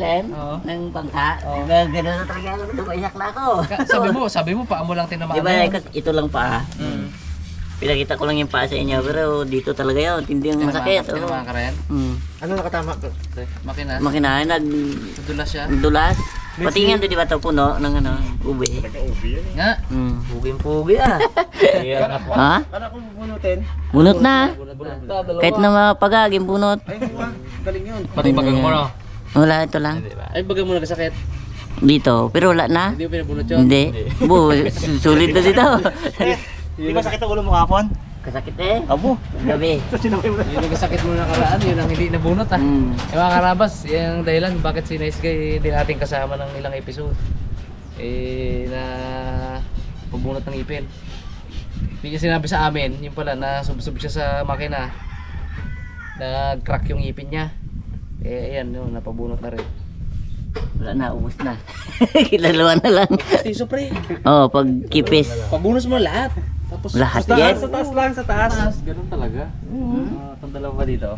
Ken? Oo. Ng bangka? Oo. Gano'n na talaga ako, dumaiyak na ako. Sabi mo, paa mo lang tinamaan. Di ba, ito lang pa. Mm. Pinakita ko lang yung paa sa inyo, pero dito talaga yun, hindi yung masakit. Tinamaan ka rin? Ano nakatama? Makinas. Makinahin, Dulas siya. nagdulas. Pati nga doon, di ba ito puno ng ube? Nga. Puging-pugi ah. Ha? Para kung bunutin. Bunot na. Dalawa. Kahit na mapagaging bunot. Ay, galing yun. Pati bagang mo, no? Wala, ito lang. Ay, bagang mo nagkasakit. Dito, pero wala na. Hindi mo pinabunot yun? Hindi. Sulit na dito. Di ba sakit ang ulo mo kapon? Kasakit eh. Abo. Gabi. Yung nagkasakit mo nakaraan, yun ang hindi nabunot ah. Yung mga karabas, yung dahilan bakit si Nice Guy hindi natin kasama ng ilang episode. Na pabunot ng ipin. Hindi niya sinabi sa amin, yung pala na subsub siya sa makina. Nag-crack yung ipin niya. Ayan, yun, napabunot na rin. Wala na, ubos na. Kilalawa na lang. Tiso pre, Oo, pag kipis. pabunos mo lahat. Tapos Lahat sa yan. taas lang, sa taas. Ganun talaga. Itong dalawa dito.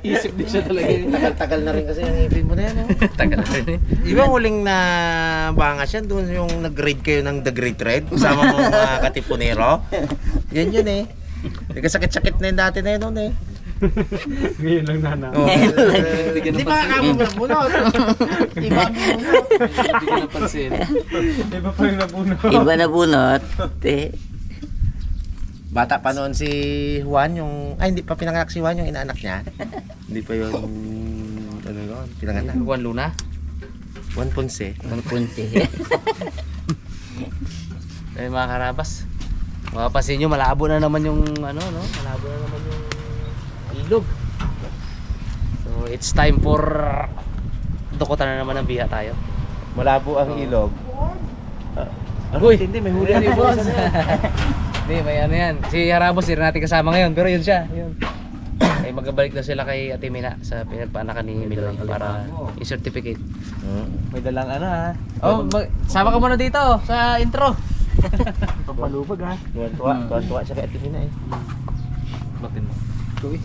Isip din siya talaga. Tagal-tagal na rin kasi ang ipin mo na yan. Tagal na rin eh. Di ba huling na bangas yan? Doon yung nag-grade kayo ng The Great Red? Kasama mo mga katipunero? Yan yun eh. Nagkasakit-sakit na yung dati na yun noon eh. Ngayon lang nana. Oh, di ba kakamo mo ng bunot? Iba ang bunot. Hindi ko napansin. Iba pa yung nabuno. Iba na bunot. Bata pa noon si Juan yung... Ay, hindi pa pinanganak si Juan yung inaanak niya. Hindi pa yun... Ano yun? Pinanganak. Juan Luna? Juan Ponce. Punti. Eh mga karabas. Mapapansin nyo, malabo na naman yung ano, no? Malabo na naman yung ilog. So it's time for dukutan na naman ng biha tayo. Malabo ang ilog. Uy! Hindi, may huli Huli na boss. Hindi, may ano yan. Si Harabos, hindi natin kasama ngayon. Pero yun siya. Yun. Ay magabalik na sila kay Ate Mina sa pinagpaanakan ni Miloy para i-certificate. May dalang ano ha. Oh, sama ka muna dito sa intro. Papalubag ha. Tuwa siya kay Ate Mina eh. Batin mo. Uy.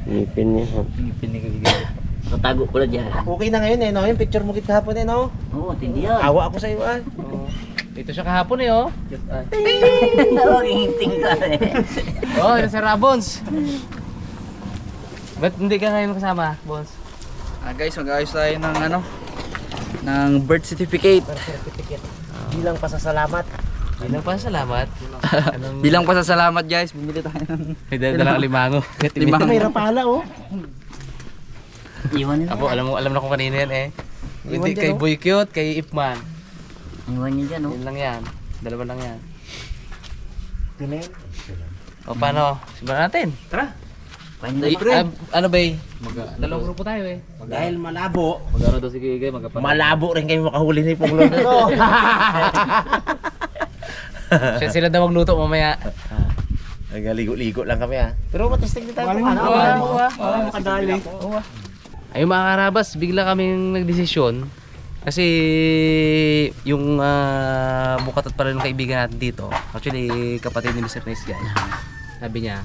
Ngipin niya. Ngipin ni Kagigil. Natago ko lang dyan. Okay na ngayon eh, no? Yung picture mo kita hapon eh, no? Oo, tindi yan. Awa ako sa iyo ah. Oh. Dito siya kahapon eh, oh. Ngiting ka eh. Oh, yun si Rabons. Ba't hindi ka ngayon kasama, Bons? Guys, mag-ayos tayo ng ano, ng birth certificate. Bilang pasasalamat. Bilang pa salamat. Bilang pasasalamat guys, bumili tayo ng May dalang limango. limang. May rapala oh. Iwan nila. Ako, alam na kung kanino yan eh. Iwan Hindi dyan, kay oh. Boy Cute, kay Ipman. Iwan niya dyan, oh. Yun lang yan. Dalawa lang yan. Ganun. O paano? Simulan natin. Tara. Paano Ano ba eh? Dalawang grupo tayo eh. Dahil malabo, Mag-ano daw si Gigay, magkapan. malabo rin kayo makahuli ni Punglon no? Sila daw magluto mamaya. Nagaligo-ligo lang kami ah. Pero matistig din tayo. Makadali. Ayun mga karabas, bigla kaming nagdesisyon. Kasi yung bukatot pa rin ng kaibigan natin dito. Actually, kapatid ni Mr. Nice Guy. Sabi niya,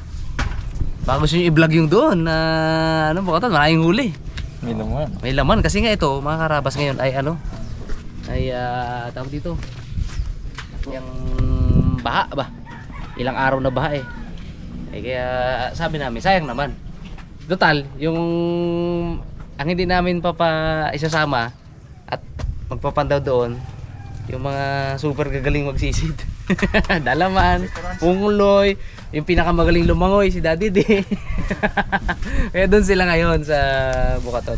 baka gusto nyo i-vlog yung doon na ano, bukatot, maraming huli. May laman. May laman kasi nga ito, mga karabas ngayon ay ano, ay tawag dito, yung baha ba? Ilang araw na baha eh. Kaya sabi namin, sayang naman. Total, yung ang hindi namin isasama at magpapandaw doon, yung mga super gagaling magsisid. Dalaman, Pungloy, yung pinakamagaling lumangoy, si Daddy D. Kaya doon sila ngayon sa Bukatot.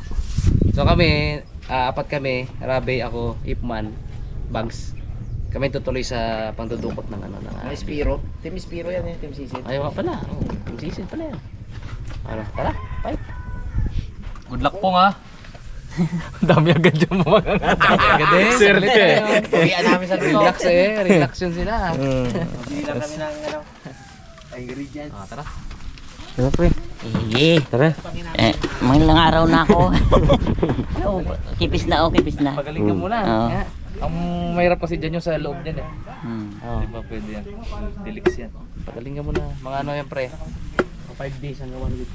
So kami, apat kami, Rabe, ako, Ipman, Bugs. Kami tutuloy sa pangdudukot ng ano ng May Spiro. Team Spiro yan eh, Team Sisid. Ayaw nga pala. Oh, Team Sisid pala yan. Ano, tara, fight. Good luck po nga. Dami agad yung mga agad eh. Swerte. Uwian namin sa luto. Relax eh, relax yun sila. Hindi lang kami ng ano, ingredients. Tara. Ano pre? Sige. Tara. Mga ilang araw na ako. Oh, kipis na, kipis na. Pagaling ka muna. Oo. Yeah. Ang mahirap kasi dyan yung sa loob niyan eh. Oh. Di ba pwede yan? Delix yan. Pagaling ka muna. Mga ano yan pre? 5 days hanggang 1 week.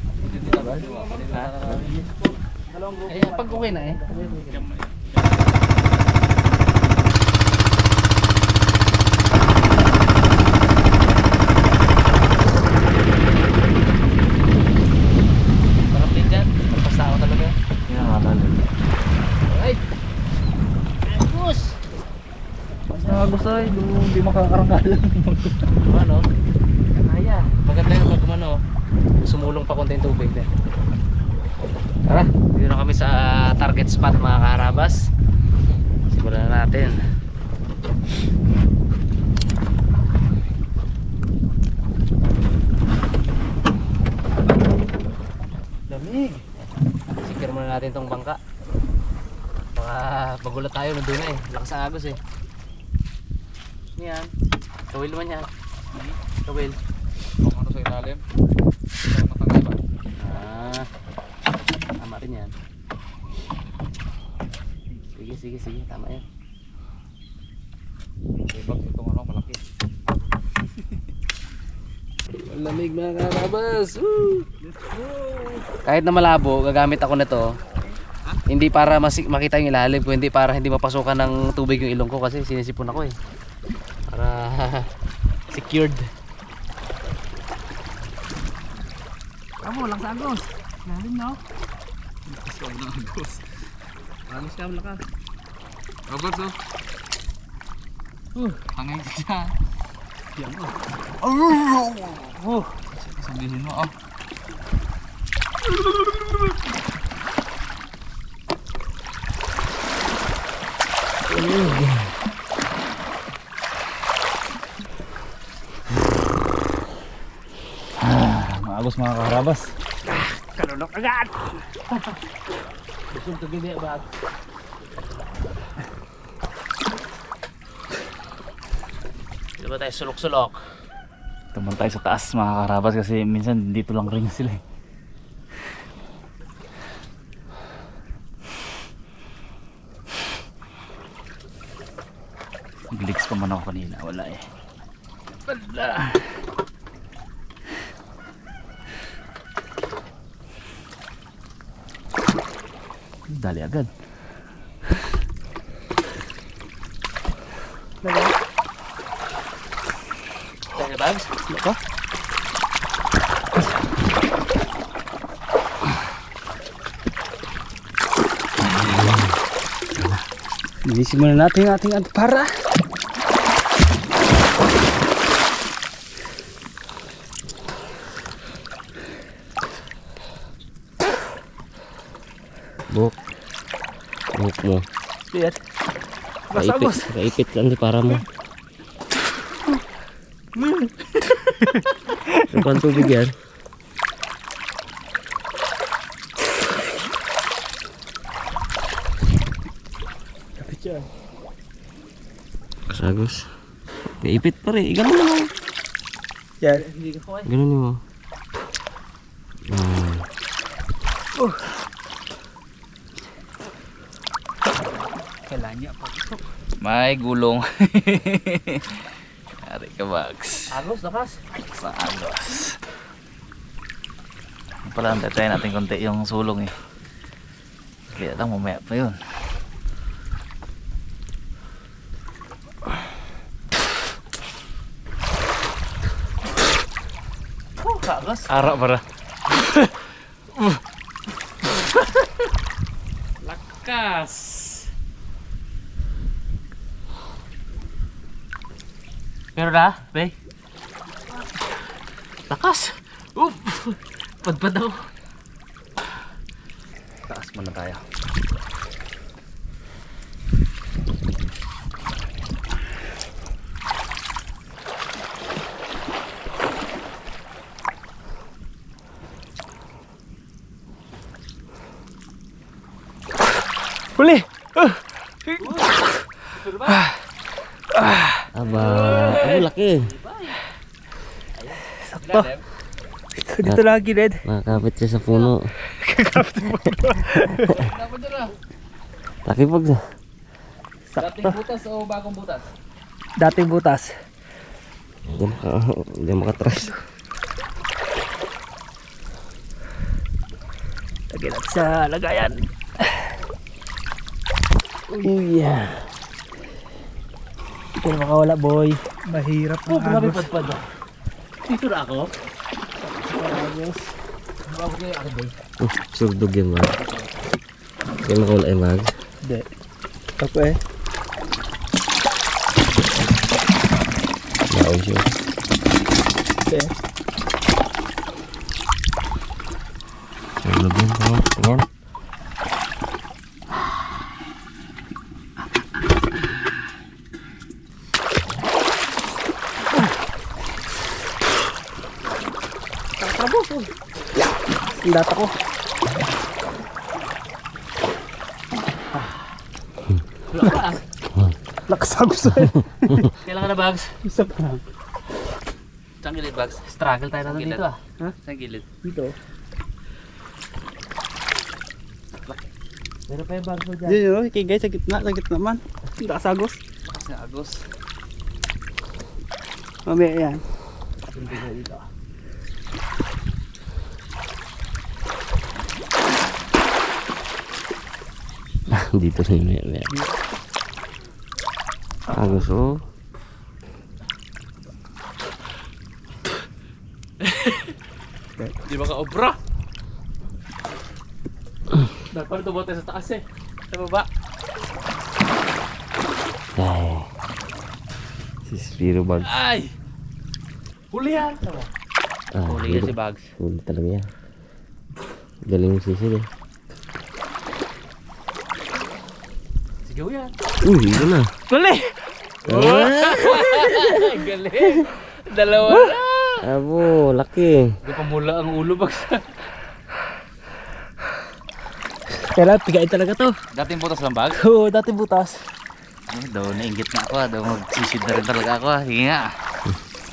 Ha? Eh, pag okay na eh. Sarap din dyan. Magpas tao talaga. Ay! Bus! Basta gusto ay, hindi makakaranggalan. Ano? Kaya. Maganda yung pag ano, sumulong pa konti yung tubig. Tara, dito na kami sa target spot mga kaharabas. Simulan na natin. Lamig. Secure muna natin tong bangka. Baka magulat tayo nandun na eh. Lakas ang agos eh. Yan. Kawil naman yan. Kawil. Kung ano sa ilalim, matangay ba? Ah. Tama rin yan. Sige. Tama yan. Ibang itong ano, malaki. Malamig mga karabas. Kahit na malabo, gagamit ako nito. Hindi para makita yung ilalim, kundi para hindi mapasukan ng tubig yung ilong ko kasi sinisipon ako eh. Para secured. Amo, lang sa agos. Lalim na oh. Swag ng agos. Agos ka, wala ka. Agos oh. Tangay ka dyan. Yan oh. Sabihin mo oh. Maagos mga kaharabas. Kalunok agad. Gusto to gini ba? Dito ba tayo sulok-sulok? Tuman tayo sa taas mga kaharabas kasi minsan dito lang rin sila eh. Glix pa man ako kanina, wala eh. Wala. Dali agad. Tayo bags? Sila ka? Linisin muna natin ang ating antipara. Buhok mo. Lihat. Kaipit ang para mo. Ang tubig yan. Kasagos. Kaipit pa rin. Ganun mo. Yan. Ganun mo. Kailangan niya pag ito. May gulong. Ari ka bags. Agos, lakas. Sa agos. Pala, antayin natin konti yung sulong eh. Kaya lang mamaya pa yun. Agos. Arak para. Lakas. Pero na, be. Lakas. Padpad daw. Taas muna tayo. Huli! Aba, laki. Sakto. Dito lagi, Ned. Nakakapit siya sa puno. Laki pag Dating butas o bagong butas? Dating butas. Hindi makatrace. Lagyan natin sa lagayan. Uy, yeah. Hindi na makawala, boy. Mahirap Oh, ang grabe agos. padpad ba? Dito na ako. Agos. Bago kayo ako boy. Surdog yan, mag. Kaya makawala yung mag. Hindi. Ako eh. Naon siya. Okay. Surdog yan, tingnan. Ang data ko. Wala ka ah. Lakas agos eh. Kailangan na bags. Isa pa. Saan gilid bags? Struggle tayo na dito ah. Ha? Saan gilid? Dito. Meron pa yung bags mo dyan. Diyan yun, okay guys, sa gitna man. Ang lakas agos. Kasi agos. Mamaya yan. Hindi na dito ah. Dito na yun, may. Agos, oh. Di ba ka obra? Dapat ito bote sa taas eh. Sa baba. Ay. Si Spiro Bag. Ay! Huli yan! Ah, Huli yan si Bags. huli talaga yan. Galing yung sisid eh. Sigaw yan. Uy, ito na. Huli! Galing! Dalawa na! Abo, laki. Hindi pa mula ang ulo Bags. Kailangan pigain talaga to. Dating butas lang Bags. Oo, dating butas. Daw nainggit na ako ah. Daw magsisid na rin talaga ako ah. Sige nga.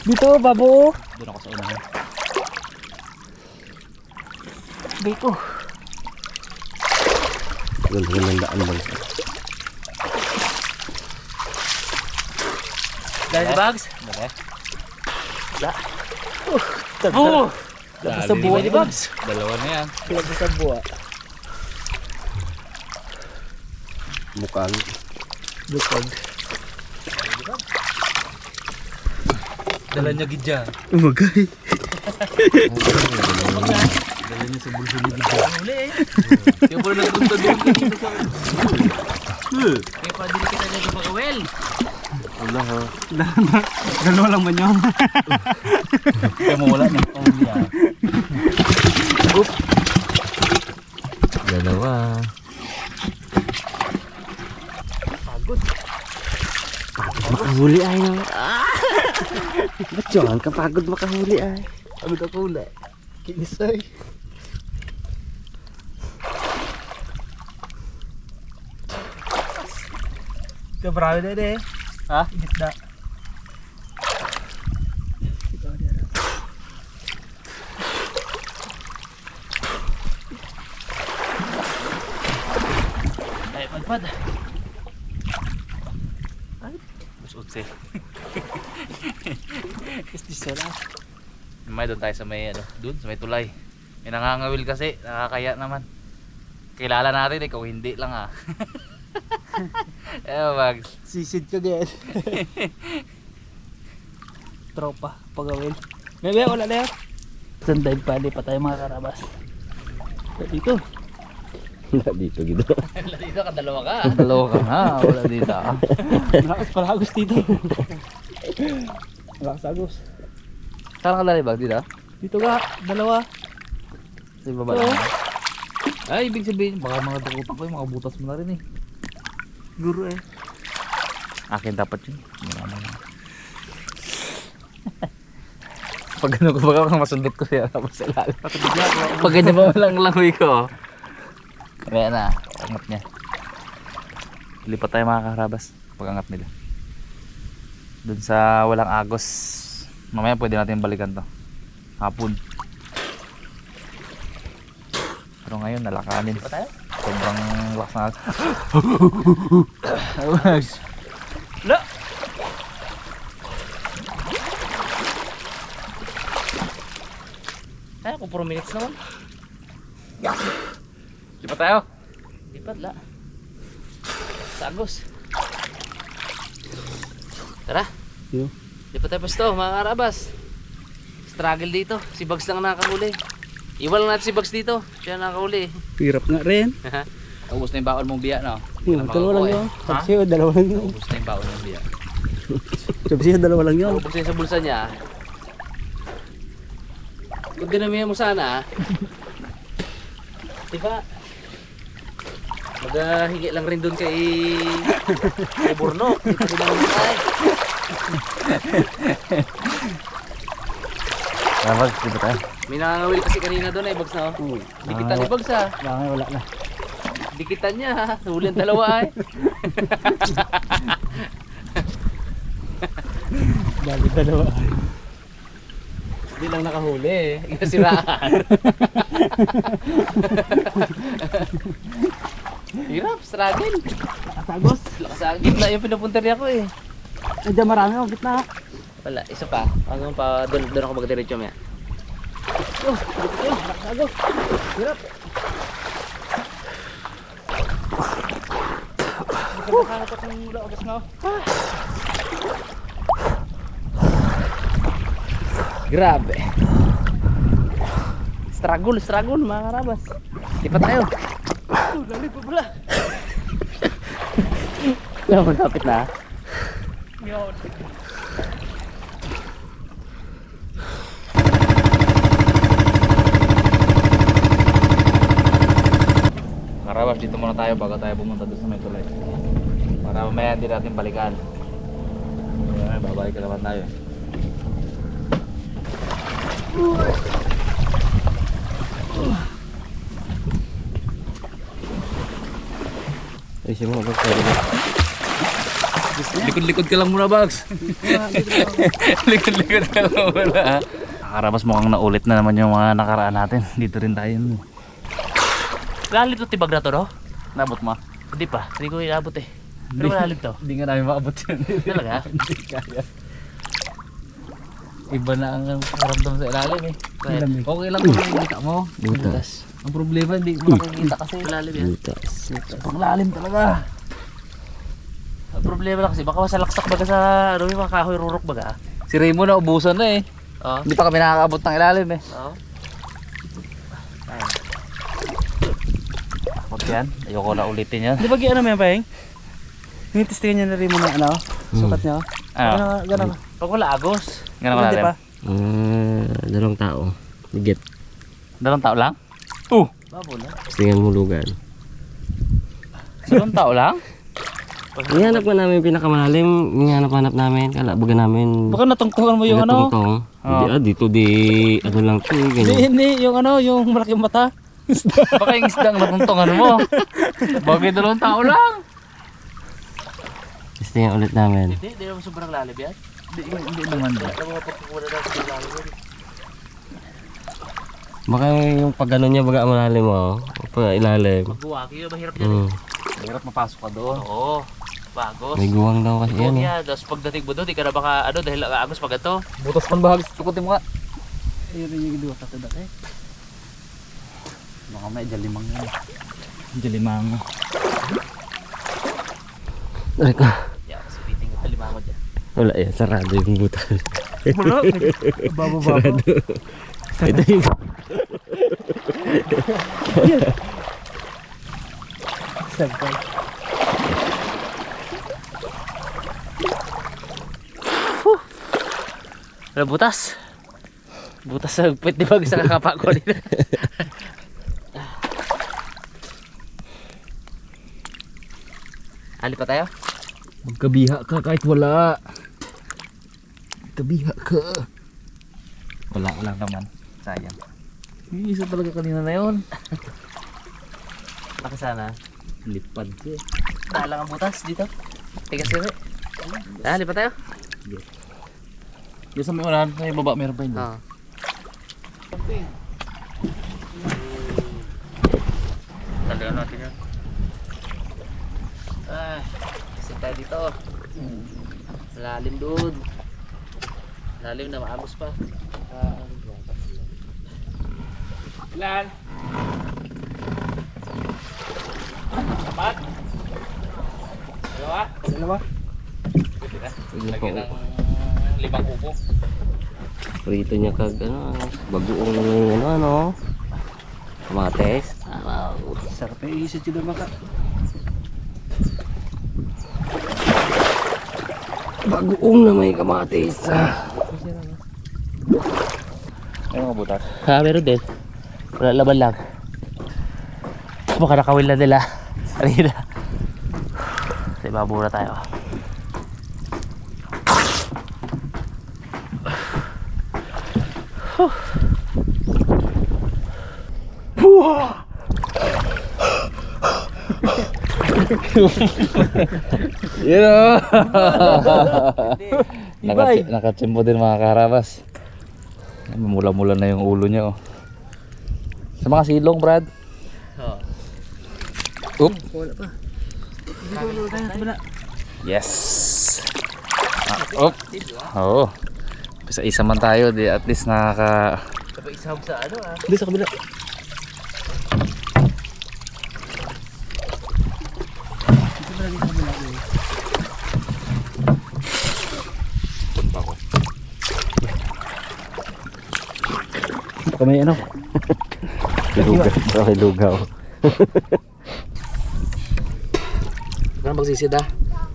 Dito, babo. Doon ako sa unahan. Dito. Ganda ng daan bang. Dahil si Bags? Oo! Labas sa buwa ni Babs. Dalawa na yan. Labas sa buwa. Mukhang. Bukog. Dala niya gidya. Umagay. Dala niya sa bulso ni gidya. Huli eh. Kaya pala nagpunta doon dito sa... Kaya pa dili kita niya sa pagawel. Wala ha. Dalawa lang man yun. Kaya mo wala na. Dalawa. Makahuli ay na. Ba't yun? Kapagod makahuli ay. Ano ka kula? Kinisay. Ito marami na eh. Ha? Gitna. Ay, padpad. Ay, usutse. Istisera. May doon tayo sa may ano, doon sa may tulay. May nangangawil kasi, nakakaya naman. Kilala natin, ikaw hindi lang ah. Eh, Bags. Sisid ka ganyan. Tropa, pagawin. Bebe, wala na yan. Sanday pa, di pa tayo mga karabas. Dito. Wala dito gito. Wala dito ka, dalawa ka. Dalawa ka nga, wala dito ah. Malakas pala agos dito. Malakas agos. Saan ka dali Bag dito? Dito ka, dalawa. Sa ibaba Oo. lang. Ay, ibig sabihin, baka mga dakutan ko yung mga butas mo na rin eh. Guru eh. Akin dapat yun. Pag ano ko baka masundot ko siya tapos sa ilalim. Pag ganyan ba lang langoy ko. Kaya na, angat niya. Lipat tayo mga karabas pag angat nila. Doon sa walang agos. Mamaya pwede natin balikan to. Hapon. Pero ngayon nalakanin. Pa tayo? Sobrang lakas na. La! Ay, ako 4 minutes naman. Lipat tayo. Lipat la. Sagos. Tara. Yo. Lipat tayo pasto, mga karabas. Struggle dito. Si Bugs lang nakakahuli. Iwan lang natin si Bugs dito. Siya nakakahuli. Hirap nga rin. Ubus na yung baon mong biya, no? Dalawa lang yun. Ha? Sabi dalawa lang yun. Ubus na yung baon mong biya. Sabi dalawa lang yun. Ubus na yung sa bulsa niya. Kung dinamihan mo sana, diba? Maghingi lang rin dun kay Burnok. Dito rin naman tayo. Karabas, lipat tayo. May nangangawil kasi kanina doon ay Bugs na oh. Dikitan ni Bugs ha. Wala na. Dikitan niya ha. Huli ang dalawa ay. Dami dalawa. Hindi lang nakahuli eh. Inasiraan. Hirap, struggle. Sagos. Lakas sa gitna yung pinupunta niya ko eh. Nandiyan marami ang gitna. Wala, isa pa. Hanggang pa doon ako magdiretso maya. Sagos. Hirap. Magkakahanap akong laogas na. Grabe. Struggle mga karabas. Di pa tayo. Dali pa pala. Malapit na. Yun. Karabas, dito muna tayo bago tayo pumunta doon sa may tulay. Para mamaya hindi natin balikan. Kaya babalik ka naman tayo. Ay, siya mga Likod-likod ka lang muna, Bugs. Likod-likod ka lang muna. Karabas, mukhang naulit na naman yung mga nakaraan natin. Dito rin tayo. Lalim to tibag na to, no? Nabot mo? Hindi pa. Hindi ko inabot eh. Pero malalim to. Hindi nga namin maabot yun. Talaga? Hindi kaya. Iba na ang karamdam sa ilalim eh. Okay lang kung nakikita mo. Butas. Ang problema hindi mo nakikita kasi. Malalim yan. Butas. Ang lalim talaga. Ang problema lang kasi baka masalaksak baga sa ano yung mga kahoy rurok baga. Si Raymond na ubusan na eh. Oo. Hindi pa kami nakakaabot ng ilalim eh. Oo. Takot yan. Ayoko na ulitin yan. Di ba ano may pahing? Tinitestingan niya na rin mo na ano? Sukat niya. Ano? Gano'n. Pag wala agos. Ganun Hindi malalim. pa. Dalawang tao. Higit. 2 tao lang? Babo na. Tingnan mo lugan. 2 tao lang? Ihanap ka namin yung pinakamalalim. Ihanap namin. Kalabagan namin. Baka natungtungan mo yung ano? Tungtong. Dito ano lang to. Ganyan. Hindi, yung ano, yung malaking mata. Baka yung isdang natungtungan mo. Bagay 2 tao lang. Tingnan ulit namin. Hindi naman sobrang lalim yan. Hindi naman ba? Ang mga pagkukunan natin sa lalim yan. Baka yung pag ano niya baga malalim mo. Pag ilalim. Magbuwaki yun, mahirap yan eh. Mahirap mapasok ka doon. Oo. Bagos. May guwang daw kasi Oo yan. yan. Tapos pagdating mo doon, di ka na baka ano dahil agos pag ito. Butas man bahag. Tukutin mo nga. Ayun yung dua ka tada eh. Baka may jalimang yan. Jalimang. Ay ka. Yan, sipiting ko talima ko dyan. Wala yan. Sarado yung butas. Wala. Babo. Sarado. Ito yung... Sampay. Wala butas. Butas sa pwede di ba sa kakapa ko dito. Ali pa tayo? Magkabiha ka kahit wala. Magkabiha ka. Wala lang naman. Sayang. Isa talaga kanina na yun. Baka sana. Lipad ko eh. Dalang ang butas dito. Tigas kasi. Ali pa tayo? Diyan sa may unahan, sa may baba meron pa yun. Oo. Talihan natin yan. dito. Malalim doon. Malalim na maagos pa. Ilan? Apat? Dalawa? Dalawa? Lagyan ng 5 upo. Prito niya kag ano, bagoong ano, kamates. Wow. Sarap yung isip yun naman ka. Bagoong na may kamates. Ayun mga butas. Ha, meron din. Wala laban lang. Baka nakawil na nila. Kanina. Sa ibabaw na tayo. Yun o! Nakachimpo din mga karabas. Mula-mula na yung ulo niya oh. Sa mga silong Brad. Oop. Yes. Oop. Oo. Isa-isa man tayo, di at least nakaka... Kapag isahog sa ano ah. Hindi sa kabila. Baka may ano. Okay, lugaw. Kaya magsisida.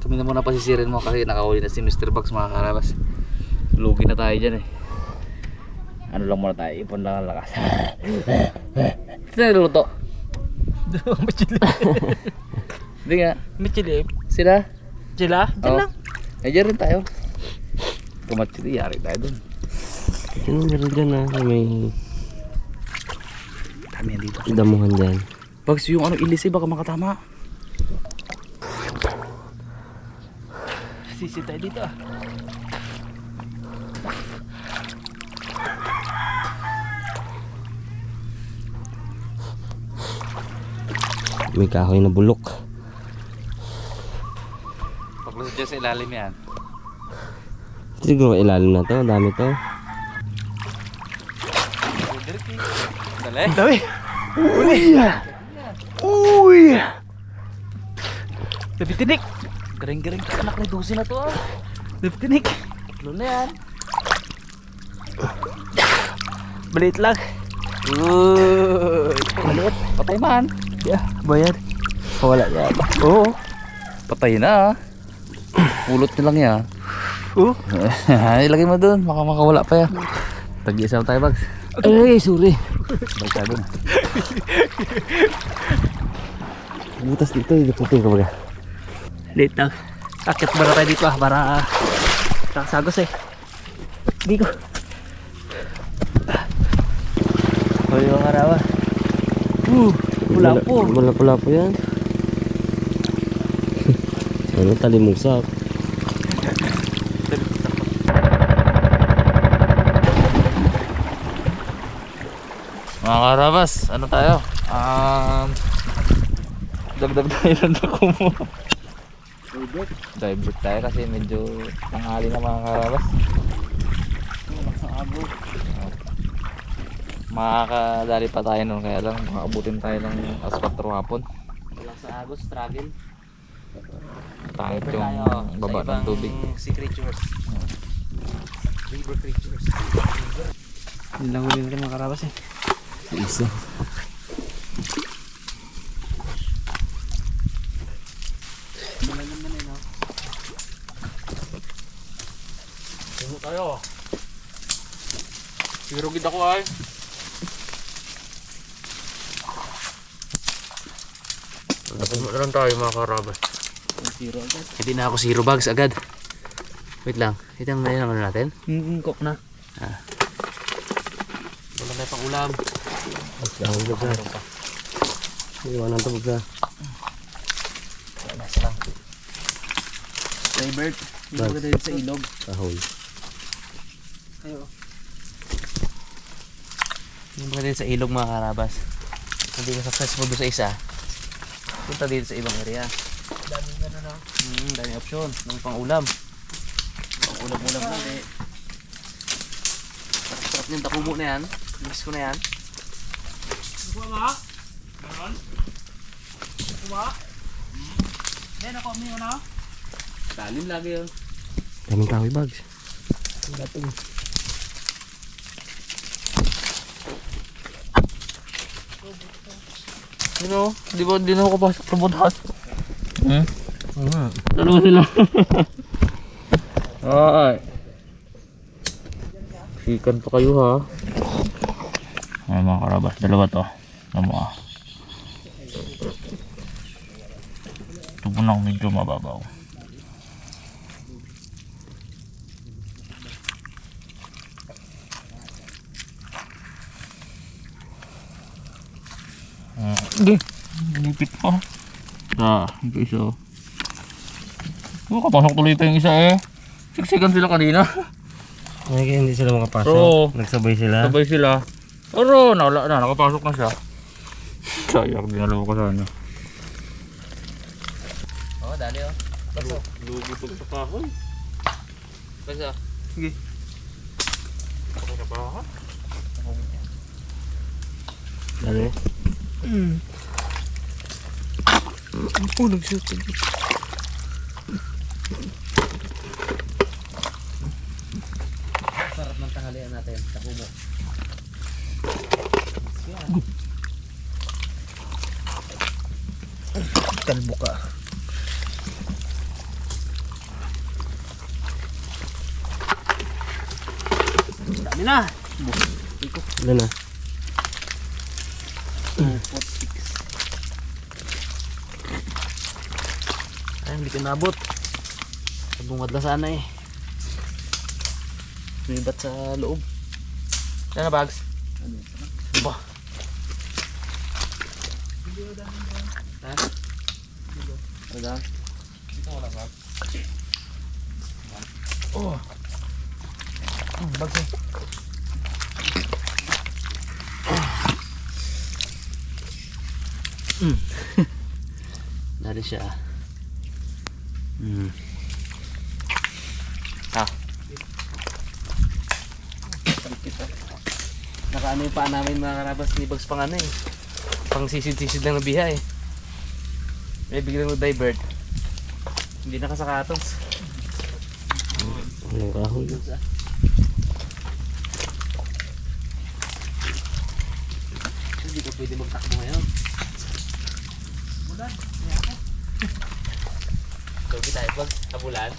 Kami na muna pasisirin mo kasi nakahuli na si Mr. Bugs mga karabas. Lugi na tayo dyan eh. Ano lang muna tayo, ipon lang ang lakas. Ito na niluluto. Hindi nga. Michili. Sila? Sila? Diyan lang. Ay dyan rin tayo. Kumatili, yari tayo dun. Sino meron dyan may Dami yan dito. damuhan dyan. Bugs, yung ano ilisi baka makatama. Sisi tayo dito ah. May kahoy na bulok. Paglusot dyan sa ilalim yan. Siguro ilalim na to, dami to. Dali. Dami. Uy! Napitinik. Garing-garing ka anak, may 12 na to ah. Napitinik. Tatlo na yan. Balit lang. Maliit. Patay man. Yeah, bayad. Wala yan. Oo. Patay na ah. Pulot nyo lang yan. Ilagay mo dun, baka makawala pa yan. Tag-iisa tayo Bags. Ay, sorry. Balik tayo dun. Butas dito, ikutin ko baga. Late lang. Akit ba na tayo dito ah, para kakasagos eh. Hindi ko. Hoy mga rawa. Wala po. Wala po yan. Ano, talimusak. Mga karabas, ano tayo? Dagdag tayo ng dako mo. Divert tayo kasi medyo tanghali na mga karabas. Makakadali pa tayo nun, kaya lang makaabutin tayo ng alas 4 hapon. Walang sa agos, struggle. Pangit Tayo yung baba sa ng tubig. sea creatures. River creatures. Hindi lang huli natin mga karabas eh. Isa. Tingnan tayo. Sirugid ako ay. Tapos mo na lang tayo mga karabas. Hindi na ako zero bags agad. Wait lang. Itang na yun natin. Cook na. Wala tayo pang ulam. Ang baga. Iwanan to baga. Divert. Hindi mo din sa ilog. Kahoy. Ayo. Yung mga din sa ilog mga karabas. Hindi ka successful doon sa isa, punta dito sa ibang area. Daming option ng pang-ulam. Pang-ulam-ulam lang eh. Sarap niyang takumo na yan. Mix ko na yan. Kuha ba? Meron? Kuha? Then ako mo yun, ano? Talim lagi yun. Daming kahoy bags. Di ba di na ako kapasok sa butas? Dalawa sila. Ay. Sikan pa kayo ha. Ay mga karabas, dalawa to. Alam mo ah. Ito po nang medyo mababaw. Hindi. Nilipit pa. Ito isa. Kapasok tuloy pa yung isa eh. Siksikan sila kanina. Ay, hindi sila makapasok. Oo. Nagsabay sila. Sabay sila. Pero nawala na, nakapasok na siya. Sayang, dinalaw ko sana. Oh, dali oh. Baso. Lugi pag sa kahoy. Baso. Sige. Ako na ba ha? Dali. Sarap ng tanghalian natin. Takumo. Kalbo ka. Dami na. Ilan na? Ay, hindi ko nabot. Bungad na sana eh. Libat sa loob. Yan na bags. Ba? Ha? Ada? Dito wala bags. Oh. Bags eh. Dali siya. Nakaano yung paa namin mga karabas ni Bags pang ano eh. Pang sisid-sisid lang ng biha eh. May biglang divert. Hindi nakasakatos. Anong kahoy? Hindi ko pwede magtakbo ngayon. Mulan, may ako. Logi tayo Bags, tabulan.